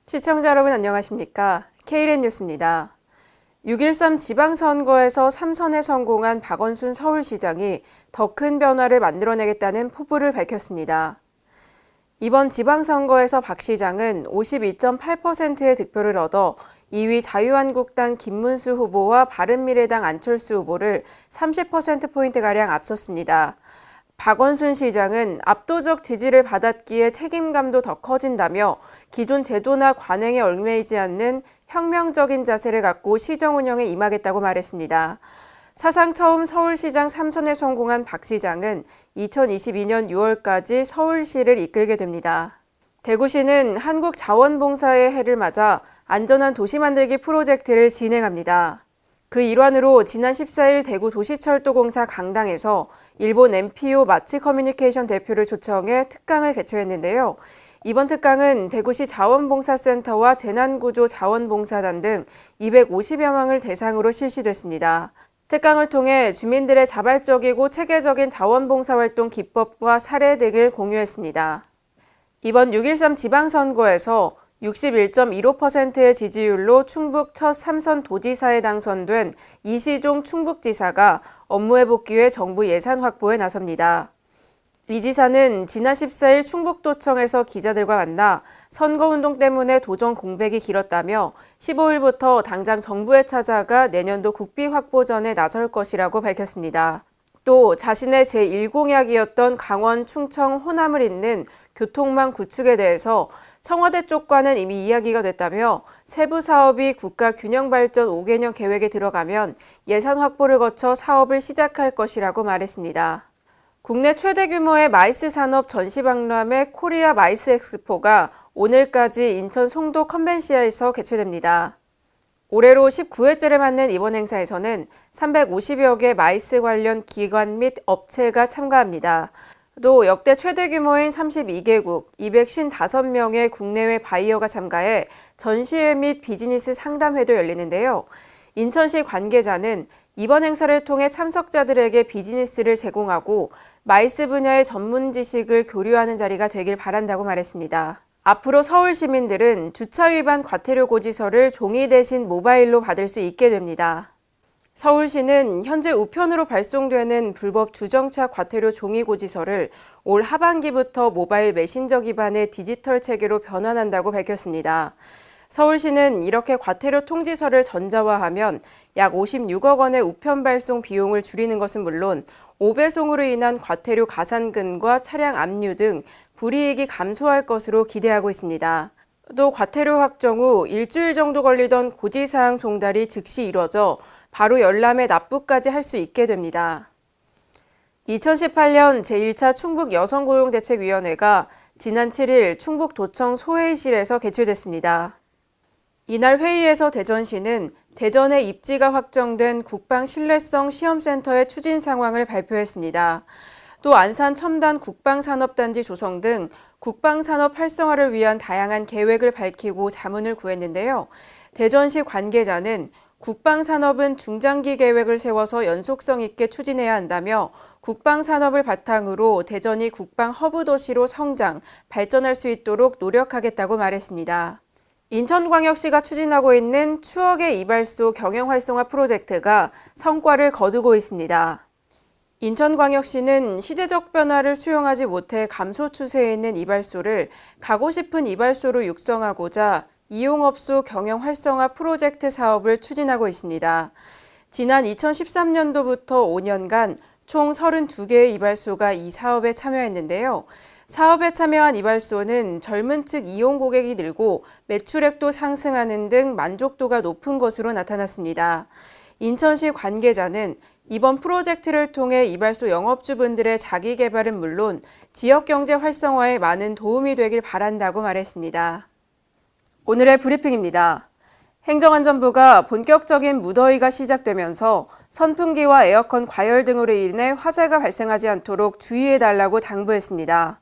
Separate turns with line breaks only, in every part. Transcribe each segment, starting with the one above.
시청자 여러분 안녕하십니까? KLN 뉴스입니다. 6.13 지방선거에서 3선에 성공한 박원순 서울시장이 더 큰 변화를 만들어내겠다는 포부를 밝혔습니다. 이번 지방선거에서 박 시장은 52.8%의 득표를 얻어 2위 자유한국당 김문수 후보와 바른미래당 안철수 후보를 30%포인트가량 앞섰습니다. 박원순 시장은 압도적 지지를 받았기에 책임감도 더 커진다며 기존 제도나 관행에 얽매이지 않는 혁명적인 자세를 갖고 시정 운영에 임하겠다고 말했습니다. 사상 처음 서울시장 3선에 성공한 박 시장은 2022년 6월까지 서울시를 이끌게 됩니다. 대구시는 한국자원봉사의 해를 맞아 안전한 도시 만들기 프로젝트를 진행합니다. 그 일환으로 지난 14일 대구 도시철도공사 강당에서 일본 MPO 마츠커뮤니케이션 대표를 초청해 특강을 개최했는데요. 이번 특강은 대구시 자원봉사센터와 재난구조 자원봉사단 등 250여 명을 대상으로 실시됐습니다. 특강을 통해 주민들의 자발적이고 체계적인 자원봉사활동 기법과 사례 등을 공유했습니다. 이번 6.13 지방선거에서 61.15%의 지지율로 충북 첫 3선 도지사에 당선된 이시종 충북지사가 업무에 복귀 해 정부 예산 확보에 나섭니다. 이 지사는 지난 14일 충북도청에서 기자들과 만나 선거운동 때문에 도정 공백이 길었다며 15일부터 당장 정부에 찾아가 내년도 국비 확보전에 나설 것이라고 밝혔습니다. 또 자신의 제1공약이었던 강원, 충청, 호남을 잇는 교통망 구축에 대해서 청와대 쪽과는 이미 이야기가 됐다며 세부 사업이 국가균형발전 5개년 계획에 들어가면 예산 확보를 거쳐 사업을 시작할 것이라고 말했습니다. 국내 최대 규모의 마이스 산업 전시박람회 코리아 마이스 엑스포가 오늘까지 인천 송도 컨벤시아에서 개최됩니다. 올해로 19회째를 맞는 이번 행사에서는 350여 개 마이스 관련 기관 및 업체가 참가합니다. 또 역대 최대 규모인 32개국 255명의 국내외 바이어가 참가해 전시회 및 비즈니스 상담회도 열리는데요. 인천시 관계자는 이번 행사를 통해 참석자들에게 비즈니스를 제공하고 마이스 분야의 전문 지식을 교류하는 자리가 되길 바란다고 말했습니다. 앞으로 서울 시민들은 주차 위반 과태료 고지서를 종이 대신 모바일로 받을 수 있게 됩니다. 서울시는 현재 우편으로 발송되는 불법 주정차 과태료 종이 고지서를 올 하반기부터 모바일 메신저 기반의 디지털 체계로 변환한다고 밝혔습니다. 서울시는 이렇게 과태료 통지서를 전자화하면 약 56억 원의 우편 발송 비용을 줄이는 것은 물론 5배송으로 인한 과태료 가산금과 차량 압류 등 불이익이 감소할 것으로 기대하고 있습니다. 또 과태료 확정 후 일주일 정도 걸리던 고지사항 송달이 즉시 이뤄져 바로 열람에 납부까지 할 수 있게 됩니다. 2018년 제1차 충북 여성고용대책위원회가 지난 7일 충북도청 소회의실에서 개최됐습니다. 이날 회의에서 대전시는 대전에 입지가 확정된 국방신뢰성 시험센터의 추진 상황을 발표했습니다. 또 안산 첨단 국방산업단지 조성 등 국방산업 활성화를 위한 다양한 계획을 밝히고 자문을 구했는데요. 대전시 관계자는 국방산업은 중장기 계획을 세워서 연속성 있게 추진해야 한다며 국방산업을 바탕으로 대전이 국방 허브 도시로 성장, 발전할 수 있도록 노력하겠다고 말했습니다. 인천광역시가 추진하고 있는 추억의 이발소 경영 활성화 프로젝트가 성과를 거두고 있습니다. 인천광역시는 시대적 변화를 수용하지 못해 감소 추세에 있는 이발소를 가고 싶은 이발소로 육성하고자 이용업소 경영 활성화 프로젝트 사업을 추진하고 있습니다. 지난 2013년도부터 5년간 총 32개의 이발소가 이 사업에 참여했는데요. 사업에 참여한 이발소는 젊은 층 이용 고객이 늘고 매출액도 상승하는 등 만족도가 높은 것으로 나타났습니다. 인천시 관계자는 이번 프로젝트를 통해 이발소 영업주분들의 자기 개발은 물론 지역경제 활성화에 많은 도움이 되길 바란다고 말했습니다. 오늘의 브리핑입니다. 행정안전부가 본격적인 무더위가 시작되면서 선풍기와 에어컨 과열 등으로 인해 화재가 발생하지 않도록 주의해달라고 당부했습니다.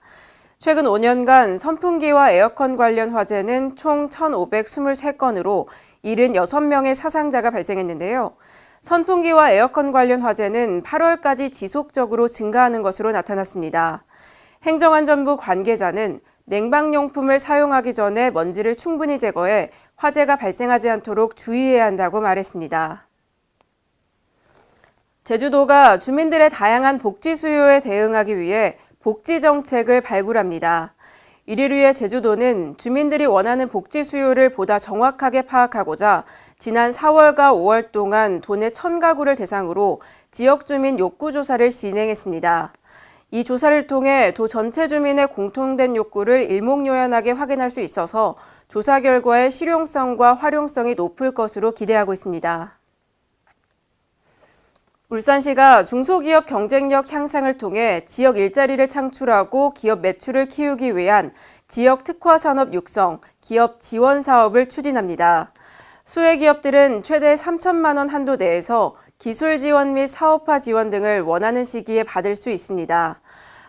최근 5년간 선풍기와 에어컨 관련 화재는 총 1,523건으로 76명의 사상자가 발생했는데요. 선풍기와 에어컨 관련 화재는 8월까지 지속적으로 증가하는 것으로 나타났습니다. 행정안전부 관계자는 냉방용품을 사용하기 전에 먼지를 충분히 제거해 화재가 발생하지 않도록 주의해야 한다고 말했습니다. 제주도가 주민들의 다양한 복지 수요에 대응하기 위해 복지 정책을 발굴합니다. 이를 위해 제주도는 주민들이 원하는 복지 수요를 보다 정확하게 파악하고자 지난 4월과 5월 동안 도내 1,000가구를 대상으로 지역 주민 욕구 조사를 진행했습니다. 이 조사를 통해 도 전체 주민의 공통된 욕구를 일목요연하게 확인할 수 있어서 조사 결과의 실용성과 활용성이 높을 것으로 기대하고 있습니다. 울산시가 중소기업 경쟁력 향상을 통해 지역 일자리를 창출하고 기업 매출을 키우기 위한 지역 특화 산업 육성, 기업 지원 사업을 추진합니다. 수혜 기업들은 최대 3천만 원 한도 내에서 기술 지원 및 사업화 지원 등을 원하는 시기에 받을 수 있습니다.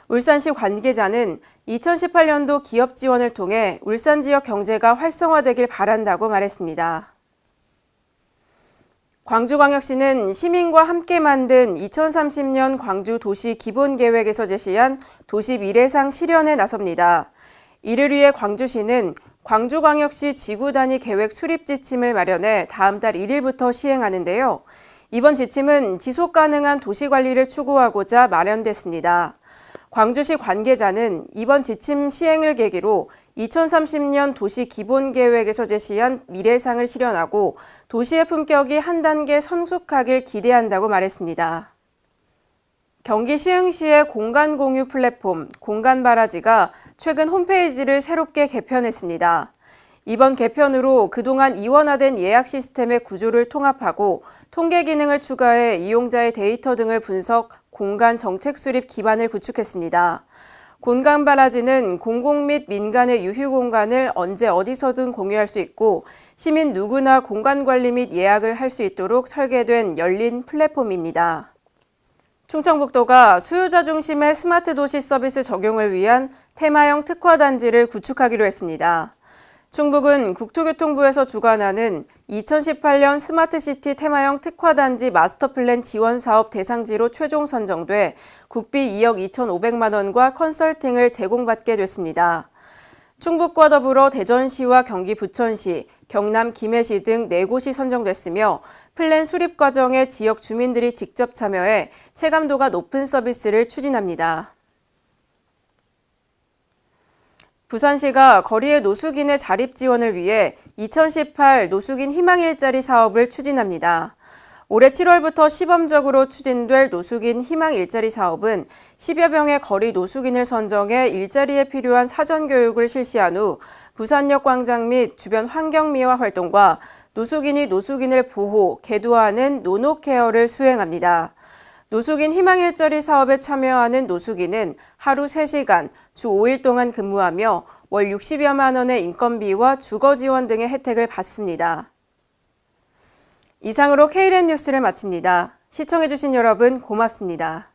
울산시 관계자는 2018년도 기업 지원을 통해 울산 지역 경제가 활성화되길 바란다고 말했습니다. 광주광역시는 시민과 함께 만든 2030년 광주 도시 기본계획에서 제시한 도시 미래상 실현에 나섭니다. 이를 위해 광주시는 광주광역시 지구단위 계획 수립 지침을 마련해 다음 달 1일부터 시행하는데요. 이번 지침은 지속 가능한 도시 관리를 추구하고자 마련됐습니다. 광주시 관계자는 이번 지침 시행을 계기로 2030년 도시 기본계획에서 제시한 미래상을 실현하고 도시의 품격이 한 단계 성숙하길 기대한다고 말했습니다. 경기 시흥시의 공간 공유 플랫폼 공간바라지가 최근 홈페이지를 새롭게 개편했습니다. 이번 개편으로 그동안 이원화된 예약 시스템의 구조를 통합하고 통계 기능을 추가해 이용자의 데이터 등을 분석, 공간 정책 수립 기반을 구축했습니다. 공간바라지는 공공 및 민간의 유휴 공간을 언제 어디서든 공유할 수 있고 시민 누구나 공간 관리 및 예약을 할 수 있도록 설계된 열린 플랫폼입니다. 충청북도가 수요자 중심의 스마트 도시 서비스 적용을 위한 테마형 특화단지를 구축하기로 했습니다. 충북은 국토교통부에서 주관하는 2018년 스마트시티 테마형 특화단지 마스터플랜 지원사업 대상지로 최종 선정돼 국비 2억 2,500만 원과 컨설팅을 제공받게 됐습니다. 충북과 더불어 대전시와 경기 부천시, 경남 김해시 등 4곳이 선정됐으며 플랜 수립 과정에 지역 주민들이 직접 참여해 체감도가 높은 서비스를 추진합니다. 부산시가 거리의 노숙인의 자립 지원을 위해 2018 노숙인 희망 일자리 사업을 추진합니다. 올해 7월부터 시범적으로 추진될 노숙인 희망 일자리 사업은 10여 명의 거리 노숙인을 선정해 일자리에 필요한 사전 교육을 실시한 후 부산역 광장 및 주변 환경 미화 활동과 노숙인이 노숙인을 보호, 계도하는 노노케어를 수행합니다. 노숙인 희망 일자리 사업에 참여하는 노숙인은 하루 3시간, 주 5일 동안 근무하며 월 60여만 원의 인건비와 주거 지원 등의 혜택을 받습니다. 이상으로 KLN 뉴스를 마칩니다. 시청해주신 여러분 고맙습니다.